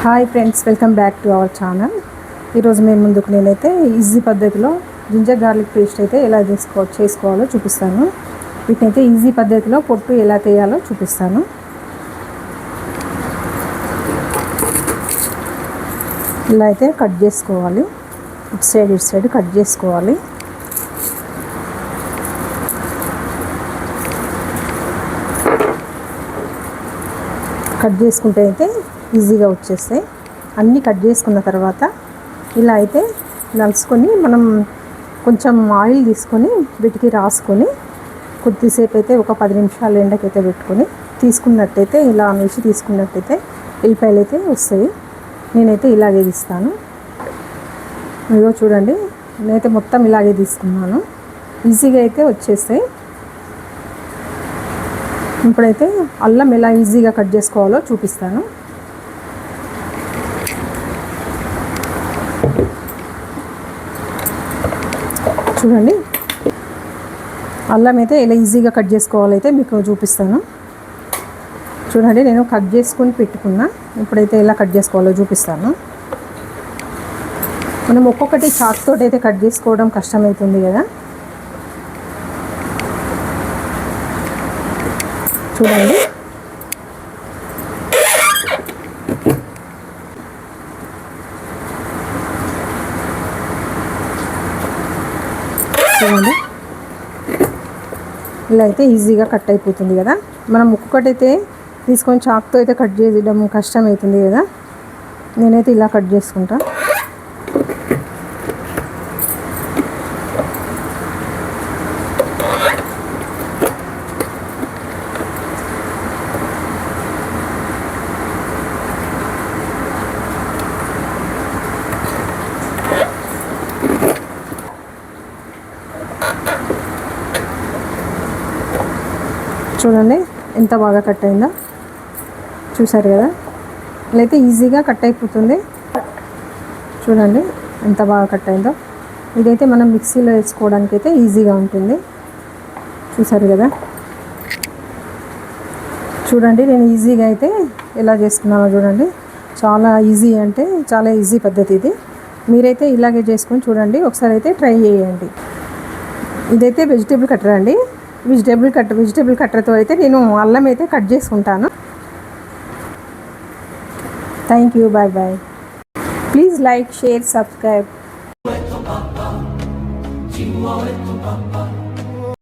Hi friends, welcome back to our channel. ఈరోజు మేము ముందుకు నేనైతే ఈజీ పద్ధతిలో జింజర్ గార్లిక్ పేస్ట్ అయితే ఎలా చేసుకోవాలో చూపిస్తాను. వీటినైతే ఈజీ పద్ధతిలో పొట్టు ఎలా తీయాలో చూపిస్తాను. ఇలా అయితే కట్ చేసుకోవాలి. ఇటు సైడ్ కట్ చేసుకోవాలి. కట్ చేసుకుంటే అయితే ఈజీగా వచ్చేస్తాయి. అన్నీ కట్ చేసుకున్న తర్వాత ఇలా అయితే నలుసుకొని మనం కొంచెం ఆయిల్ తీసుకొని వీటికి రాసుకొని కొద్దిసేపు అయితే ఒక 10 నిమిషాలు ఎండకైతే పెట్టుకొని తీసుకున్నట్టయితే ఇలా వేసి తీసుకున్నట్టయితే ఎల్లిపాయలు అయితే వస్తాయి. నేనైతే ఇలాగే తీస్తాను. ఇదిగో చూడండి, నేనైతే మొత్తం ఇలాగే తీసుకున్నాను. ఈజీగా అయితే వచ్చేస్తాయి. ఇప్పుడైతే అల్లం ఎలా ఈజీగా కట్ చేసుకోవాలో చూపిస్తాను. చూడండి, అల్లం అయితే ఎలా ఈజీగా కట్ చేసుకోవాలో అయితే మీకు చూపిస్తాను. చూడండి, నేను కట్ చేసుకొని పెట్టుకున్నా. ఇప్పుడైతే ఎలా కట్ చేసుకోవాలో చూపిస్తాను. మనం ఒక్కొక్కటి చాక్ తోటి అయితే కట్ చేసుకోవడం కష్టమవుతుంది కదా. చూడండి, ఇలా అయితే ఈజీగా కట్ అయిపోతుంది కదా. మనం ఒక్కొక్కటైతే తీసుకొని చాక్తో అయితే కట్ చేయడం కష్టం అవుతుంది కదా. నేనైతే ఇలా కట్ చేసుకుంటా. చూడండి ఎంత బాగా కట్ అయిందో, చూసారు కదా. ఇలా అయితే ఈజీగా కట్ అయిపోతుంది. చూడండి ఎంత బాగా కట్ అయిందో. ఇదైతే మనం మిక్సీలో వేసుకోవడానికి అయితే ఈజీగా ఉంటుంది. చూసారు కదా. చూడండి, నేను ఈజీగా అయితే ఎలా చేసుకున్నానో చూడండి. చాలా ఈజీ, అంటే చాలా ఈజీ పద్ధతి ఇది. మీరైతే ఇలాగే చేసుకొని చూడండి, ఒకసారి అయితే ట్రై చేయండి. ఇదైతే వెజిటేబుల్ కట్టర్ అండి. వెజిటేబుల్ కట్టర్తో అయితే నేను అల్లం అయితే కట్ చేసుకుంటాను. Thank you, bye bye. Please like, share, subscribe.